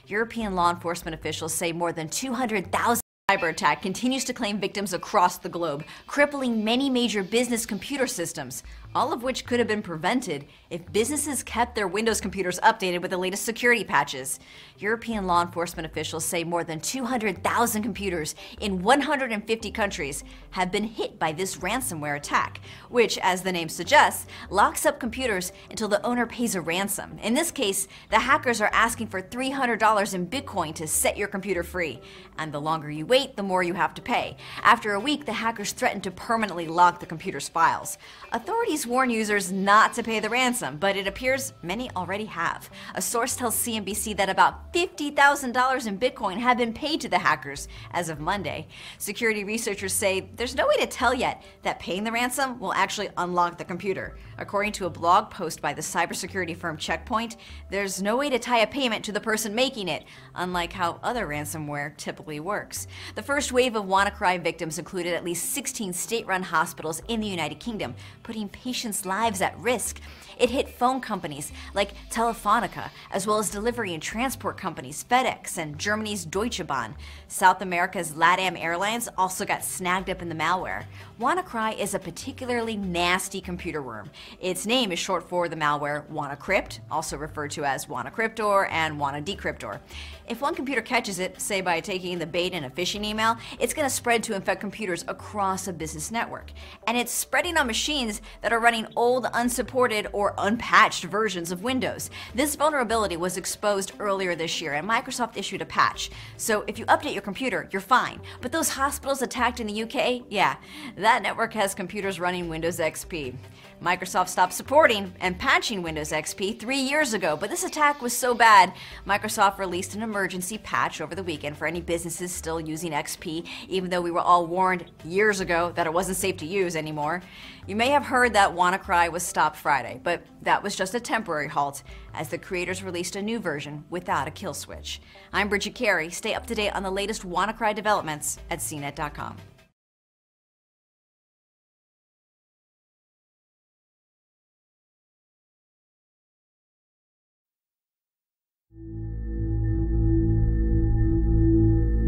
European law enforcement officials say more than 200,000 cyber attack continues to claim victims across the globe, crippling many major business computer systems, all of which could have been prevented if businesses kept their Windows computers updated with the latest security patches. European law enforcement officials say more than 200,000 computers in 150 countries have been hit by this ransomware attack, which, as the name suggests, locks up computers until the owner pays a ransom. In this case, the hackers are asking for $300 in Bitcoin to set your computer free, and the longer you wait, the more you have to pay. After a week, the hackers threatened to permanently lock the computer's files. Authorities warn users not to pay the ransom, but it appears many already have. A source tells CNBC that about $50,000 in Bitcoin have been paid to the hackers as of Monday. Security researchers say there's no way to tell yet that paying the ransom will actually unlock the computer. According to a blog post by the cybersecurity firm Check Point, there's no way to tie a payment to the person making it, unlike how other ransomware typically works. The first wave of WannaCry victims included at least 16 state-run hospitals in the United Kingdom, putting patients' lives at risk. It hit phone companies like Telefonica, as well as delivery and transport companies FedEx and Germany's Deutsche Bahn. South America's LATAM Airlines also got snagged up in the malware. WannaCry is a particularly nasty computer worm. Its name is short for the malware WannaCrypt, also referred to as WannaCryptor and WannaDecryptor. If one computer catches it, say by taking the bait in a phishing email, it's going to spread to infect computers across a business network. And it's spreading on machines that are running old, unsupported, or unpatched versions of Windows. This vulnerability was exposed earlier this year, and Microsoft issued a patch. So if you update your computer, you're fine. But those hospitals attacked in the UK, yeah, that network has computers running Windows XP. Microsoft stopped supporting and patching Windows XP 3 years ago, but this attack was so bad, Microsoft released an emergency patch over the weekend for any businesses still using XP, even though we were all warned years ago that it wasn't safe to use anymore. You may have heard that WannaCry was stopped Friday, but that was just a temporary halt, as the creators released a new version without a kill switch. I'm Bridget Carey. Stay up to date on the latest WannaCry developments at CNET.com.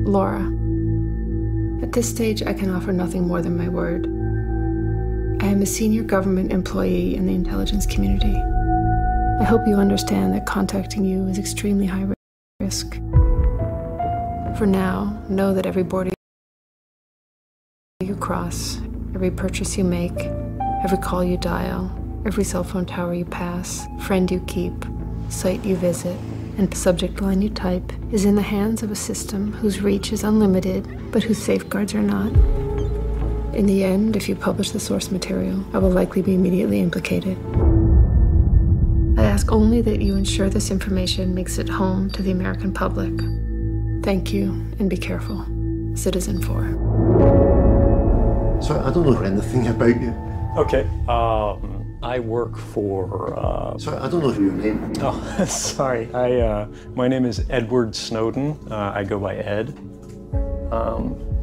Laura, at this stage I can offer nothing more than my word. I am a senior government employee in the intelligence community. I hope you understand that contacting you is extremely high risk. For now, know that every border you cross, every purchase you make, every call you dial, every cell phone tower you pass, friend you keep, site you visit, and subject line you type is in the hands of a system whose reach is unlimited, but whose safeguards are not. In the end, if you publish the source material, I will likely be immediately implicated. I ask only that you ensure this information makes it home to the American public. Thank you, and be careful. Citizen 4. So I don't know anything about you. Okay, I work for, Sorry, I don't know your name. Oh, sorry. My name is Edward Snowden. I go by Ed.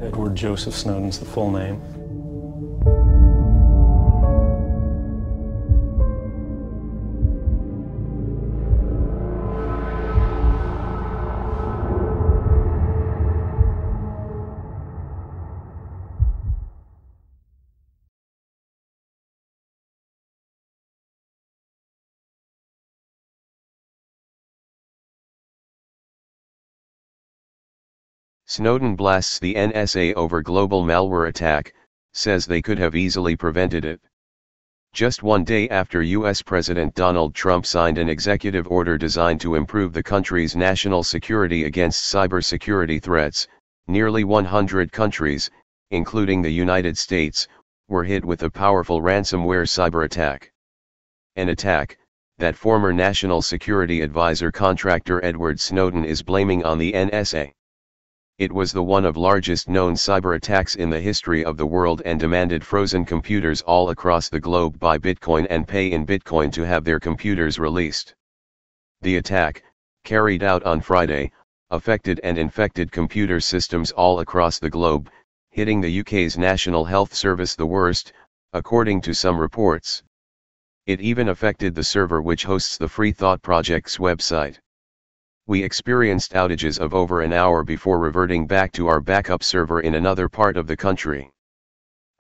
Edward Joseph Snowden's the full name. Snowden blasts the NSA over global malware attack, says they could have easily prevented it. Just one day after US President Donald Trump signed an executive order designed to improve the country's national security against cybersecurity threats, nearly 100 countries, including the United States, were hit with a powerful ransomware cyber attack. An attack that former National Security Advisor contractor Edward Snowden is blaming on the NSA. It was the one of largest known cyber attacks in the history of the world and demanded frozen computers all across the globe buy Bitcoin and pay in Bitcoin to have their computers released. The attack, carried out on Friday, affected and infected computer systems all across the globe, hitting the UK's National Health Service the worst, according to some reports. It even affected the server which hosts the Free Thought Project's website. We experienced outages of over an hour before reverting back to our backup server in another part of the country.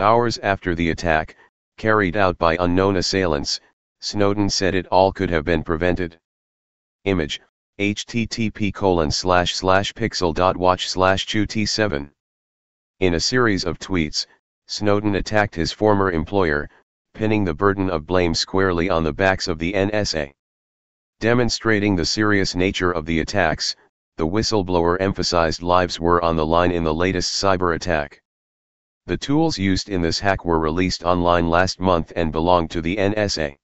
Hours after the attack, carried out by unknown assailants, Snowden said it all could have been prevented. Image, http://pixel.watch/qt7. In a series of tweets, Snowden attacked his former employer, pinning the burden of blame squarely on the backs of the NSA. Demonstrating the serious nature of the attacks, the whistleblower emphasized lives were on the line in the latest cyber attack. The tools used in this hack were released online last month and belonged to the NSA.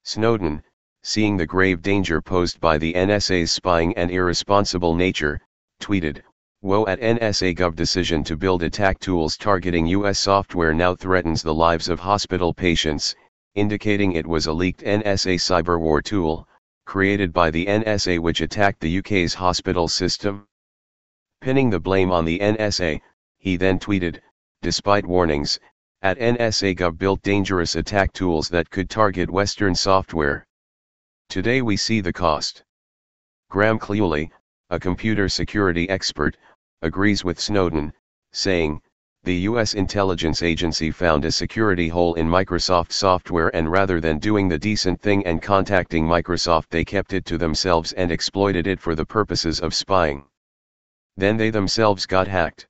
Snowden, seeing the grave danger posed by the NSA's spying and irresponsible nature, tweeted, "Woe at NSA Gov decision to build attack tools targeting US software now threatens the lives of hospital patients," indicating it was a leaked NSA cyberwar tool, created by the NSA which attacked the UK's hospital system. Pinning the blame on the NSA, he then tweeted, "Despite warnings, at NSA Gov built dangerous attack tools that could target Western software. Today we see the cost." Graham Cluley, a computer security expert, agrees with Snowden, saying, "The US intelligence agency found a security hole in Microsoft software and rather than doing the decent thing and contacting Microsoft they kept it to themselves and exploited it for the purposes of spying. Then they themselves got hacked.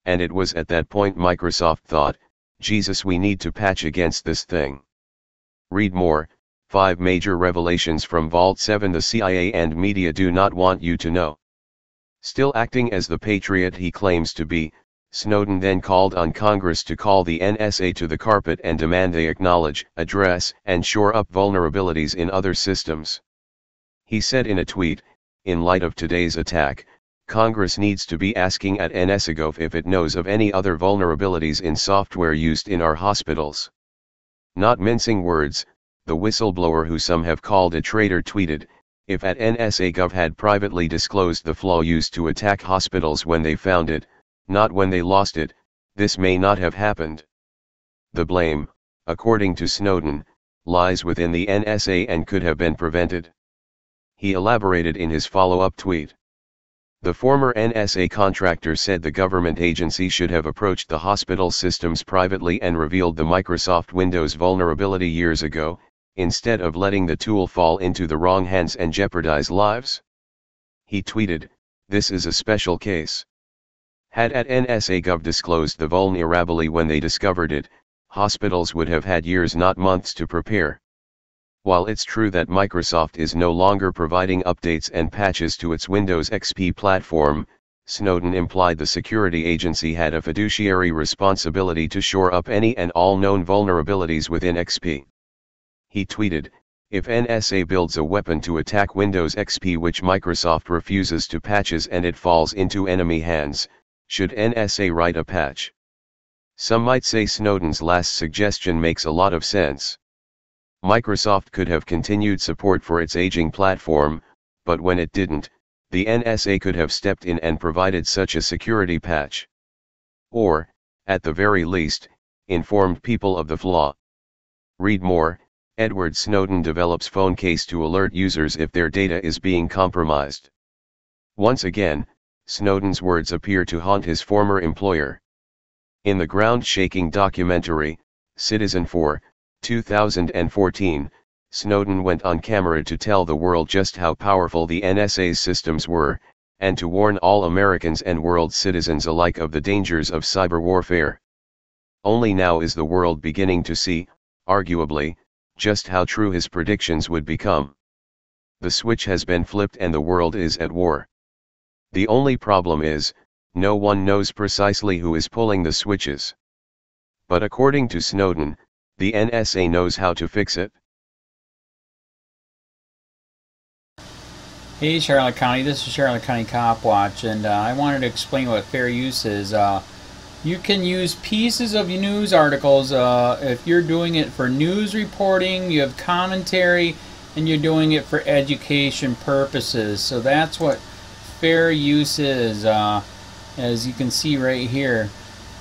And it was at that point Microsoft thought, Jesus, we need to patch against this thing." Read more, 5 major revelations from Vault 7 the CIA and media do not want you to know. Still acting as the patriot he claims to be, Snowden then called on Congress to call the NSA to the carpet and demand they acknowledge, address, and shore up vulnerabilities in other systems. He said in a tweet, "In light of today's attack, Congress needs to be asking at NSA if it knows of any other vulnerabilities in software used in our hospitals." Not mincing words, the whistleblower who some have called a traitor tweeted, "If at NSA Gov had privately disclosed the flaw used to attack hospitals when they found it, not when they lost it, this may not have happened." The blame, according to Snowden, lies within the NSA and could have been prevented. He elaborated in his follow-up tweet. The former NSA contractor said the government agency should have approached the hospital systems privately and revealed the Microsoft Windows vulnerability years ago, instead of letting the tool fall into the wrong hands and jeopardize lives. He tweeted, "This is a special case. Had at NSA Gov disclosed the vulnerability when they discovered it, hospitals would have had years not months to prepare." While it's true that Microsoft is no longer providing updates and patches to its Windows XP platform, Snowden implied the security agency had a fiduciary responsibility to shore up any and all known vulnerabilities within XP. He tweeted, "If NSA builds a weapon to attack Windows XP which Microsoft refuses to patches and it falls into enemy hands, should NSA write a patch?" Some might say Snowden's last suggestion makes a lot of sense. Microsoft could have continued support for its aging platform, but when it didn't, the NSA could have stepped in and provided such a security patch. Or, at the very least, informed people of the flaw. Read more, Edward Snowden develops phone case to alert users if their data is being compromised. Once again, Snowden's words appear to haunt his former employer. In the ground-shaking documentary, Citizen 4, 2014, Snowden went on camera to tell the world just how powerful the NSA's systems were, and to warn all Americans and world citizens alike of the dangers of cyber warfare. Only now is the world beginning to see, arguably, just how true his predictions would become. The switch has been flipped and the world is at war. The only problem is, no one knows precisely who is pulling the switches. But according to Snowden, the NSA knows how to fix it. Hey Charlotte County, this is Charlotte County COPWATCH, and I wanted to explain what fair use is. You can use pieces of news articles if you're doing it for news reporting, you have commentary, and you're doing it for education purposes. So that's what fair use is, as you can see right here.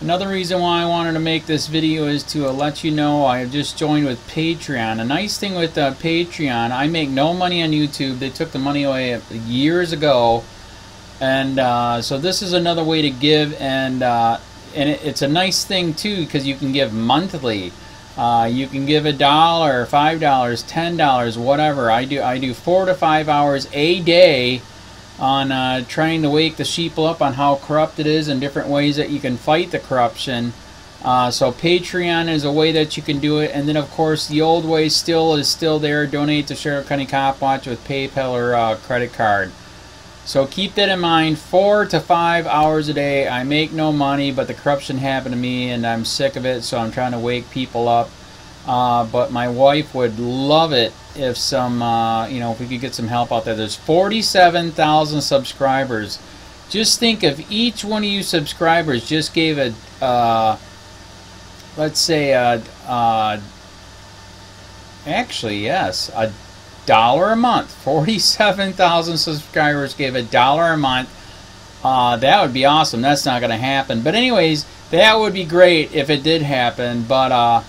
Another reason why I wanted to make this video is to let you know I have just joined with Patreon. A nice thing with Patreon, I make no money on YouTube. They took the money away years ago, and so this is another way to give, and it's a nice thing too because you can give monthly. You can give $1, $5, $10, whatever. I do 4 to 5 hours a day on trying to wake the sheeple up on how corrupt it is and different ways that you can fight the corruption. So Patreon is a way that you can do it, and then of course the old way is still there. Donate to Sheriff County COPWATCH with PayPal or credit card. So keep that in mind. 4 to 5 hours a day. I make no money, but the corruption happened to me and I'm sick of it, so I'm trying to wake people up. But my wife would love it if if we could get some help out there. There's 47,000 subscribers. Just think if each one of you subscribers just gave let's say actually yes, $1 a month. 47,000 subscribers gave $1 a month. That would be awesome. That's not going to happen. But anyways, that would be great if it did happen. But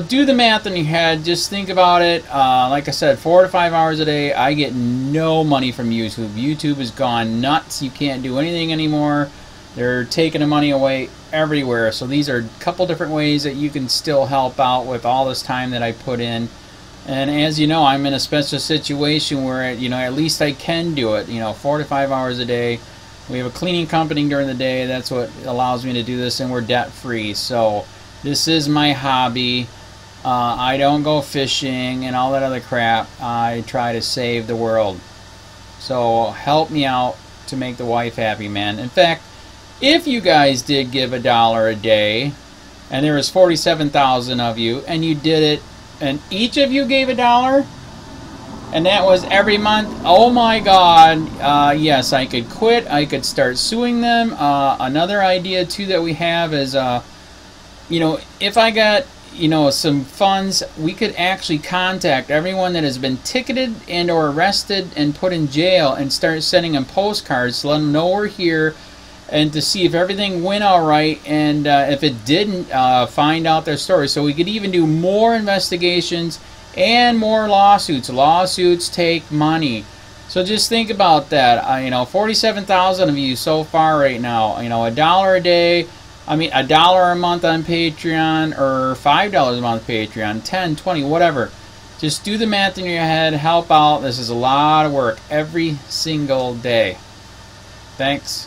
do the math in your head. Just think about it. Like I said, 4 to 5 hours a day. I get no money from YouTube. YouTube has gone nuts. You can't do anything anymore. They're taking the money away everywhere. So these are a couple different ways that you can still help out with all this time that I put in. And as you know, I'm in a special situation where, at least I can do it. 4 to 5 hours a day. We have a cleaning company during the day. That's what allows me to do this, and we're debt free. So this is my hobby. I don't go fishing and all that other crap. I try to save the world. So help me out to make the wife happy, man. In fact, if you guys did give $1 a day, and there was 47,000 of you, and you did it, and each of you gave $1, and that was every month, oh my God, yes, I could quit. I could start suing them. Another idea too that we have is if I got some funds, we could actually contact everyone that has been ticketed and or arrested and put in jail and start sending them postcards to let them know we're here, and to see if everything went all right, and if it didn't, find out their story. So we could even do more investigations and more lawsuits. Lawsuits take money. So just think about that. 47,000 of you so far right now. $1 a day. $1 a month on Patreon, or $5 a month Patreon, 10, 20, whatever. Just do the math in your head. Help out. This is a lot of work every single day. Thanks.